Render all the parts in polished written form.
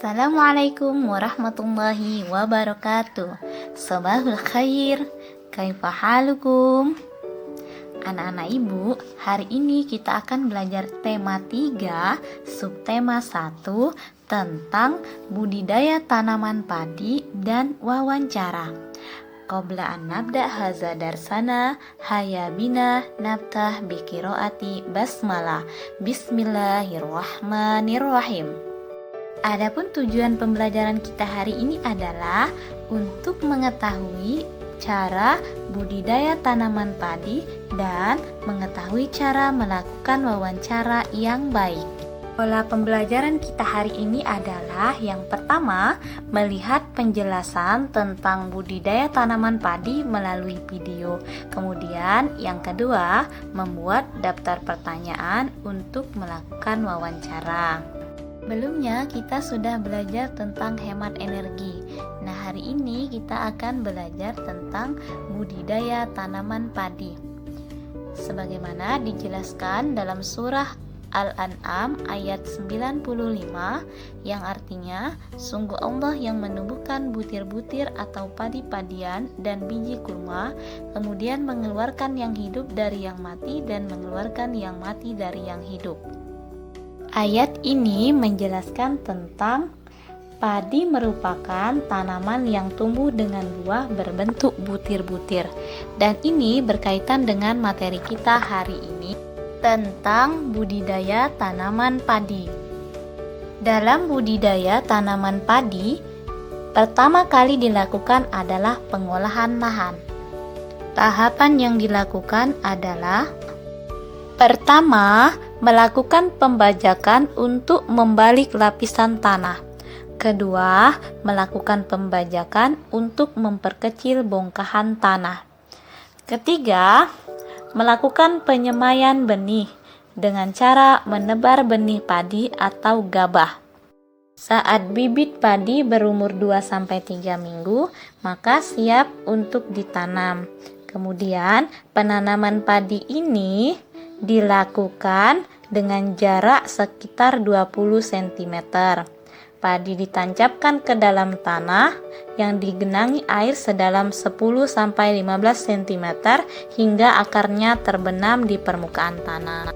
Assalamualaikum warahmatullahi wabarakatuh. Sabahul khair. Kaifa halukum? Anak-anak ibu, hari ini kita akan belajar tema 3, subtema 1 tentang budidaya tanaman padi dan wawancara. Qabla an nabda haza darsana, haya bina nabtah bikiroati basmalah. Bismillahirrahmanirrahim. Adapun tujuan pembelajaran kita hari ini adalah untuk mengetahui cara budidaya tanaman padi dan mengetahui cara melakukan wawancara yang baik. Pola pembelajaran kita hari ini adalah yang pertama, melihat penjelasan tentang budidaya tanaman padi melalui video. Kemudian yang kedua, membuat daftar pertanyaan untuk melakukan wawancara. Sebelumnya kita sudah belajar tentang hemat energi. Nah, hari ini kita akan belajar tentang budidaya tanaman padi. Sebagaimana dijelaskan dalam surah Al-An'am ayat 95 yang artinya, sungguh Allah yang menumbuhkan butir-butir atau padi-padian dan biji kurma, kemudian mengeluarkan yang hidup dari yang mati dan mengeluarkan yang mati dari yang hidup. Ayat ini menjelaskan tentang padi merupakan tanaman yang tumbuh dengan buah berbentuk butir-butir. Dan ini berkaitan dengan materi kita hari ini tentang budidaya tanaman padi. Dalam budidaya tanaman padi, pertama kali dilakukan adalah pengolahan lahan. Tahapan yang dilakukan adalah pertama, melakukan pembajakan untuk membalik lapisan tanah. Kedua, melakukan pembajakan untuk memperkecil bongkahan tanah. Ketiga, melakukan penyemaian benih dengan cara menebar benih padi atau gabah. Saat bibit padi berumur 2-3 minggu, maka siap untuk ditanam. Kemudian, penanaman padi ini dilakukan dengan jarak sekitar 20 cm. Padi ditancapkan ke dalam tanah yang digenangi air sedalam 10-15 cm hingga akarnya terbenam di permukaan tanah.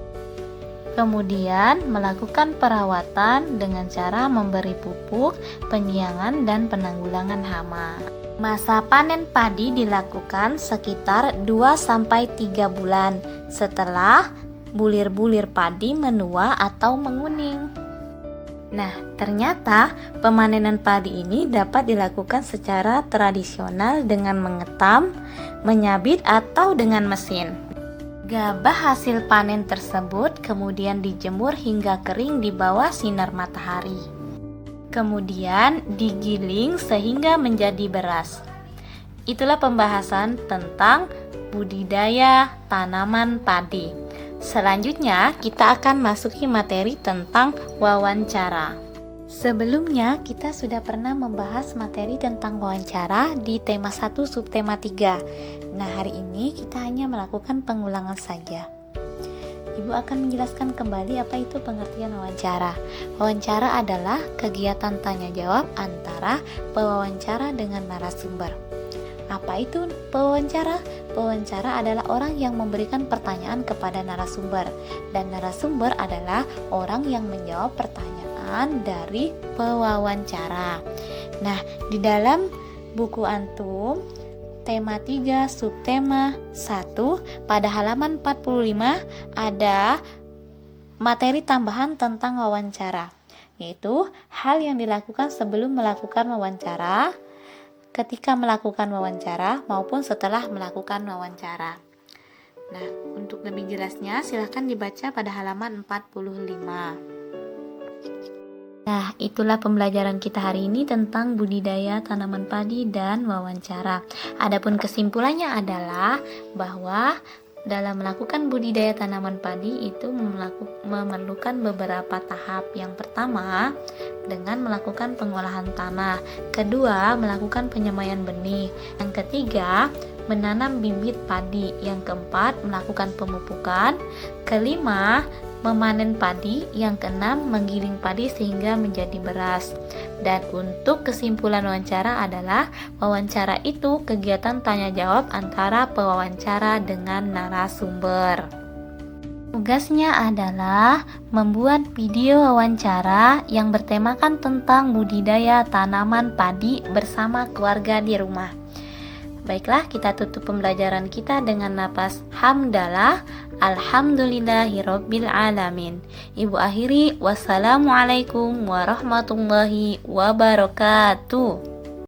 Kemudian melakukan perawatan dengan cara memberi pupuk, penyiangan, dan penanggulangan hama. Masa panen padi dilakukan sekitar 2-3 bulan setelah bulir-bulir padi menua atau menguning. Nah, ternyata pemanenan padi ini dapat dilakukan secara tradisional dengan mengetam, menyabit, atau dengan mesin. Gabah hasil panen tersebut kemudian dijemur hingga kering di bawah sinar matahari. Kemudian digiling sehingga menjadi beras. Itulah pembahasan tentang budidaya tanaman padi. Selanjutnya kita akan masuki materi tentang wawancara. Sebelumnya kita sudah pernah membahas materi tentang wawancara di tema 1 subtema 3. Nah, hari ini kita hanya melakukan pengulangan saja. Ibu akan menjelaskan kembali apa itu pengertian wawancara. Wawancara adalah kegiatan tanya jawab antara pewawancara dengan narasumber. Apa itu pewawancara? Pewawancara adalah orang yang memberikan pertanyaan kepada narasumber, dan narasumber adalah orang yang menjawab pertanyaan dari pewawancara. Nah, di dalam buku antum tema 3 subtema 1 pada halaman 45 ada materi tambahan tentang wawancara, yaitu hal yang dilakukan sebelum melakukan wawancara, ketika melakukan wawancara, maupun setelah melakukan wawancara. Nah, untuk lebih jelasnya silahkan dibaca pada halaman 45. Nah, itulah pembelajaran kita hari ini tentang budidaya tanaman padi dan wawancara. Adapun kesimpulannya adalah bahwa dalam melakukan budidaya tanaman padi itu memerlukan beberapa tahap. Yang pertama, dengan melakukan pengolahan tanah. Kedua, melakukan penyemaian benih. Yang ketiga, menanam bibit padi. Yang keempat, melakukan pemupukan. Kelima, memanen padi. Yang keenam, menggiling padi sehingga menjadi beras. Dan untuk kesimpulan wawancara adalah wawancara itu kegiatan tanya jawab antara pewawancara dengan narasumber. Tugasnya adalah membuat video wawancara yang bertemakan tentang budidaya tanaman padi bersama keluarga di rumah. Baiklah, kita tutup pembelajaran kita dengan lafaz hamdalah, alhamdulillahirabbil alamin. Ibu akhiri, wassalamualaikum warahmatullahi wabarakatuh.